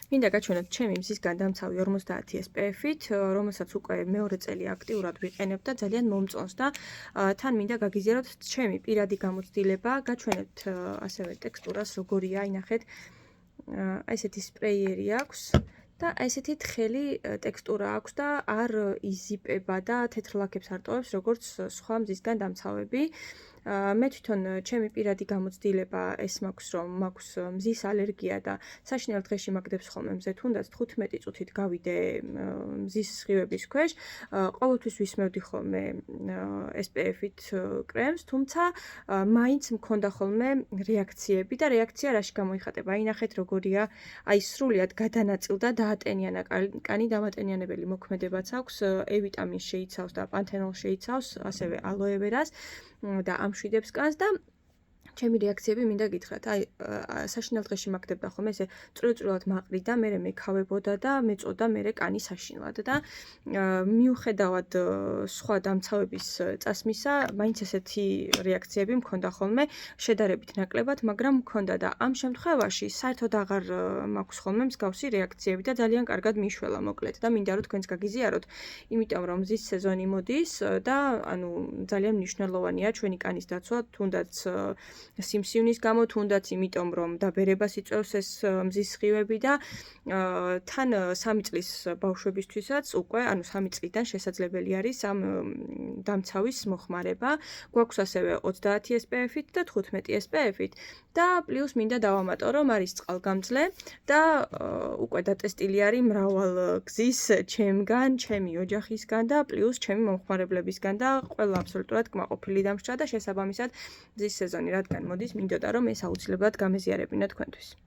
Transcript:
მინდა გაჩვენოთ ჩემი მზისგან დამცავი 50 SPF-ით, რომელსაც უკვე მეორე წელი აქტიურად ვიყენებ და ძალიან მომწონს და თან მინდა გაგიზიაროთ ჩემი პირადი გამოცდილება, გაჩვენებთ ასევე ტექსტურას როგორია, ინახეთ. ესეთი სპრეიერი აქვს და ესეთი თხელი ტექსტურა აქვს და არ იზიპება და თეთრ ლაქებს არ ტოვებს, როგორც სხვა მზისგან დამცავები. მე თვითონ ჩემი პირადი გამოცდილება ეს მაქვს, რომ მაქვს მზის ალერგია და საშინელ დღეში მაგდებს ხოლმე მზე, თუნდაც 15 წუთით გავიდე მზის სხივების ქვეშ. ყოველთვის ვისმევდი ხოლმე SPF-ით კრემს, თუმცა მაინც მქონდა ხოლმე რეაქციები და რეაქცია რაში გამოიხატება? ინახეთ როგორია, აი სრულად გადანაწილდა, დაატენიანა კანი, დამატენიანებელი მოქმედებაც აქვს, E ვიტამინს შეიცავს და პანთენოლს შეიცავს, ასევე ალოე ვერას და ამშვიდებს კანს და ჩემი რეაქციები მინდა გითხრათ. აი საშინელ დღეში მაგდებდა ხოლმე ესე წვრილ-წვრილად მაყრიდა, მერე მექავებოდა და მეწოდა მერე კანი საშინლად და მიუხედავად სხვა დამცავების წასმისა, მაინც ესეთი რეაქციები მქონდა ხოლმე, შედარებით ნაკლებად, მაგრამ მქონდა და ამ შემთხვევაში საერთოდ აღარ მაქვს ხოლმე მსგავსი რეაქციები და ძალიან კარგად მიშველა მოკლედ და მინდა რომ თქვენც გაგიზიაროთ, იმიტომ რომ მზის სეზონი მოდის და ანუ ძალიან მნიშვნელოვანია ჩვენი კანის დაცვა, თუნდაც სიმსივნის გამო, თუნდაც იმიტომ რომ დაბერებას იწვევს ეს მზის სხივები და თან 3 წლის ბავშვებისთვისაც უკვე, ანუ 3 წლიდან შესაძლებელი არის ამ დამცავის მოხმარება. გვაქვს ასევე 30 SPF-ით და 15 SPF-ით და პლუს მინდა დავამატო, რომ არის წყალგამძლე და უკვე დატესტილი არის მრავალ გზის ჩემგან, ჩემი ოჯახისგან და პლუს ჩემი მომხმარებლებისგან და ყველა აბსოლუტურად კმაყოფილი დამსჭა და შესაბამისად მზის სეზონი რადგან მოდის, მინდოდა რომ ეს აუცილებლად გამეზიარებინა თქვენთვის.